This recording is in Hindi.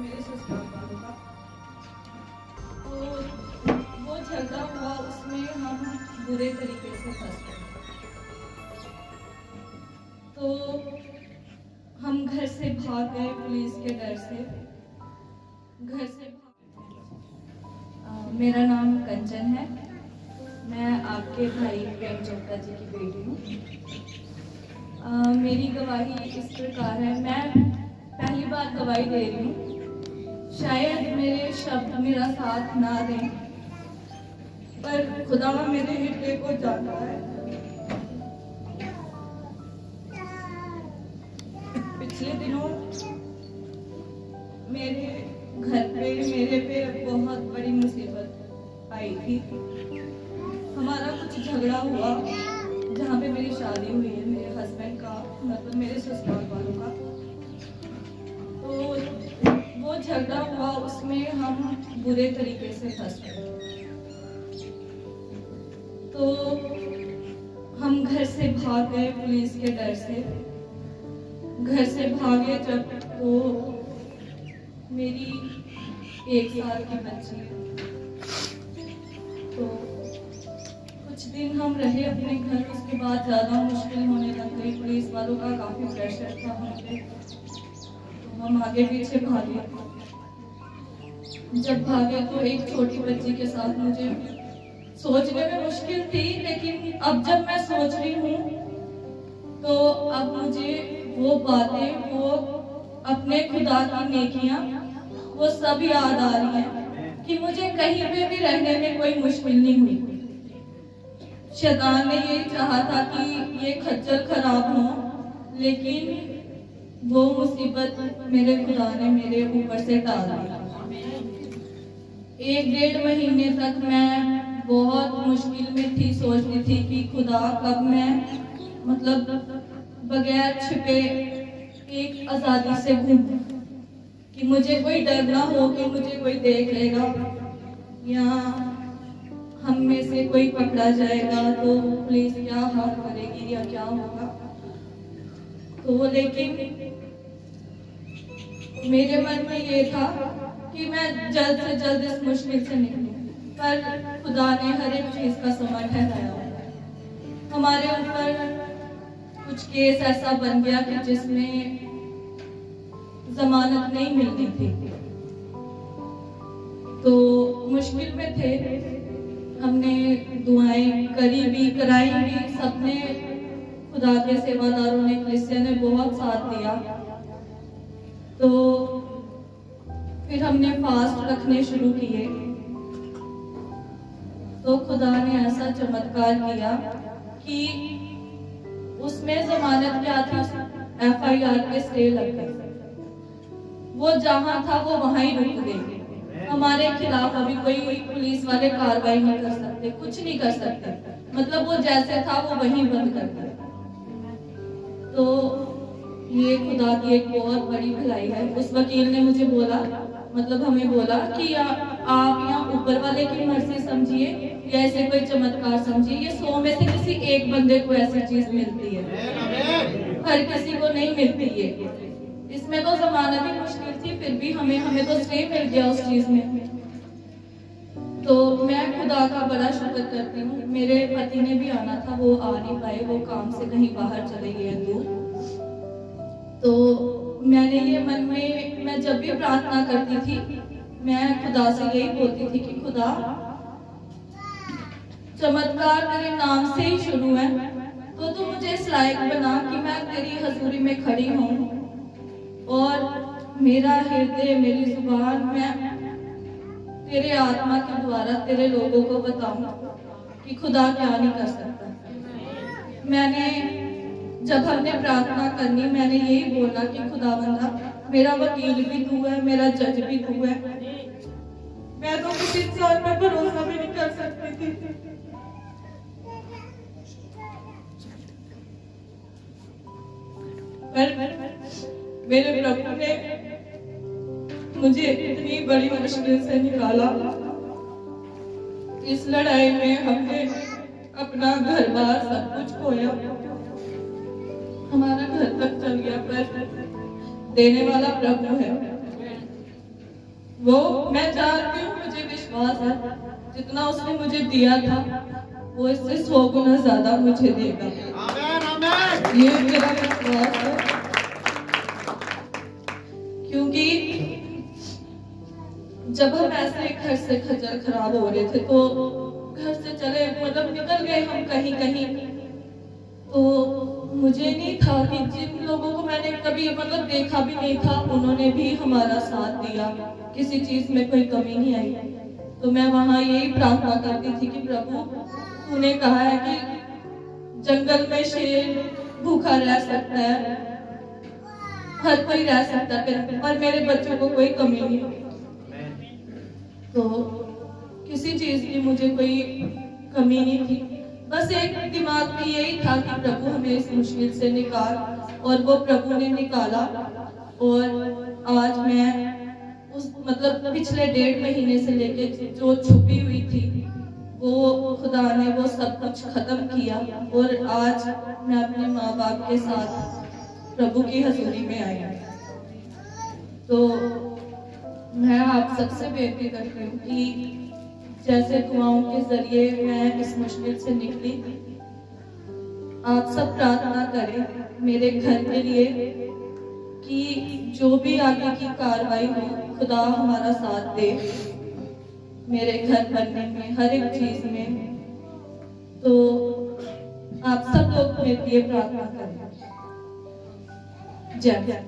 मेरे ससुराल वालों का। तो वो झगड़ा हुआ, उसमें हम बुरे तरीके से फंस गए। तो हम घर से भाग गए पुलिस के डर से। घर से मेरा नाम कंचन है। मैं आपके भाई प्रेम चोपड़ा जी की बेटी हूँ। मेरी गवाही इस प्रकार है। मैं पहली बार गवाही दे रही हूँ। शायद मेरे शब्द मेरा साथ ना दें, पर खुदा मेरे हृदय को जानता है। पिछले दिनों मेरे घर पे मेरे पे बहुत बड़ी मुसीबत आई थी। हमारा कुछ झगड़ा हुआ जहाँ पे मेरी शादी हुई है, मेरे हस्बैंड का, मतलब मेरे ससुराल वालों का। तो वो झगड़ा हुआ, उसमें हम बुरे तरीके से फंस गए। तो हम घर से भाग गए पुलिस के डर से। घर से भागे जब, तो मेरी 1 साल की बच्ची है। तो कुछ दिन हम रहे अपने घर, उसके बाद ज़्यादा मुश्किल होने लग गई। पुलिस वालों का काफ़ी प्रेशर था हम पे, तो हम आगे पीछे भागे। जब भागे तो एक छोटी बच्ची के साथ मुझे सोचने में मुश्किल थी, लेकिन अब जब मैं सोच रही हूँ तो अब मुझे वो बातें, वो अपने खुदा की नेकियां, वो सब याद आ रही हैं कि मुझे कहीं पे भी रहने में कोई मुश्किल नहीं हुई। शैतान ने ये चाहा था कि ये खच्चर खराब हो, लेकिन वो मुसीबत मेरे खुदा ने मेरे ऊपर से टाल दी। 1-1.5 महीने तक मैं बहुत मुश्किल में थी। सोचती थी कि खुदा कब मैं, मतलब बगैर छिपे एक आज़ादी से घूमूं, कि मुझे कोई डर ना हो कि मुझे कोई देख लेगा या हम में से कोई पकड़ा जाएगा तो पुलिस क्या हाल करेगी या क्या होगा। तो लेकिन मेरे मन में ये था कि मैं जल्द से जल्द इस मुश्किल से निकलूं, पर खुदा ने हर एक चीज का समय ठहराया। हमारे ऊपर कुछ केस ऐसा बन गया कि जिसमें जमानत नहीं मिलती थी। तो मुश्किल में थे, हमने दुआएं करी भी, कराई भी, सबने, खुदा के सेवादारों ने, कलीसिया ने बहुत साथ दिया। तो फिर हमने फास्ट रखने शुरू किए। तो खुदा ने ऐसा चमत्कार किया कि उसमें जमानत क्या थी, FIR के स्टे लग गए। वो जहां था वो वहां ही रुक गए। हमारे खिलाफ अभी कोई पुलिस वाले कार्रवाई नहीं कर सकते, कुछ नहीं कर सकते। मतलब वो जैसे था वो वहीं बंद कर दिया। तो ये खुदा की एक बहुत बड़ी भलाई है। उस वकील ने मुझे बोला, मतलब हमें बोला कि आप यहाँ ऊपर वाले की मर्जी समझिए या ऐसे कोई चमत्कार समझिए। ये 100 में से किसी एक बंदे को ऐसी चीज मिलती है, हर किसी को नहीं मिलती है। इसमें तो जमानत भी मुश्किल थी, फिर भी हमें तो स्टे मिल गया उस चीज में। तो मैं खुदा का बड़ा शुक्र करती हूँ। मेरे पति ने भी आना था, वो आ नहीं पाए, वो काम से कहीं बाहर चले गए दूर। तो मैंने ये मन में, मैं जब भी प्रार्थना करती थी, मैं खुदा से यही बोलती थी कि खुदा, चमत्कार तेरे नाम से ही शुरू है, तो तू मुझे इस लायक बना कि मैं तेरी हजूरी में खड़ी हूँ और मेरा हृदय, मेरी जुबान, मैं तेरे आत्मा के द्वारा तेरे लोगों को बताऊं कि खुदा क्या नहीं कर सकता। मैंने, जब हमने प्रार्थना करनी, मैंने यही बोला कि खुदा बंदा, मेरा वकील भी तू है, मेरा जज भी तू है। मैं तो किसी इंसान पर भरोसा भी नहीं कर सकती थी। पर मेरे प्रभु ने मुझे इतनी बड़ी मुश्किल से निकाला। इस लड़ाई में हमने अपना घर बार सब कुछ खोया, हमारा घर तक चल गया, पर देने वाला प्रभु है। वो मैं जानती हूँ, मुझे विश्वास है जितना उसने मुझे दिया था वो इससे 100 गुना ज्यादा मुझे देगा। ये मेरा विश्वास है, क्योंकि जब हम ऐसे घर से खज्जल खराब हो रहे थे तो घर से चले मतलब निकल गए हम कहीं कहीं, तो मुझे नहीं था कि जिन लोगों को मैंने कभी मतलब देखा भी नहीं था उन्होंने भी हमारा साथ दिया, किसी चीज में कोई कमी नहीं आई। तो मैं वहां यही प्रार्थना करती थी कि प्रभु तूने कहा है कि जंगल में शेर भूखा रह सकता है, हर कोई रह सकता है, पर मेरे बच्चों को कोई कमी नहीं। तो किसी चीज की मुझे कोई कमी नहीं थी, बस एक दिमाग में यही था कि प्रभु हमें इस मुश्किल से निकाल, और वो प्रभु ने निकाला। और आज मैं उस मतलब पिछले 1.5 महीने से लेके जो छुपी हुई थी वो खुदा ने वो सब कुछ खत्म किया, और आज मैं अपने माँ बाप के साथ प्रभु की हजूरी में आई हूँ। तो मैं आप सबसे बेनती करती हूँ कि जैसे दुआओं के जरिए मैं इस मुश्किल से निकली, आप सब प्रार्थना करें मेरे घर के लिए कि जो भी आगे की कार्रवाई हो खुदा हमारा साथ दे मेरे घर बनने में, हर एक चीज में। तो आप सब लोग मेरे लिए प्रार्थना करें। जय जय।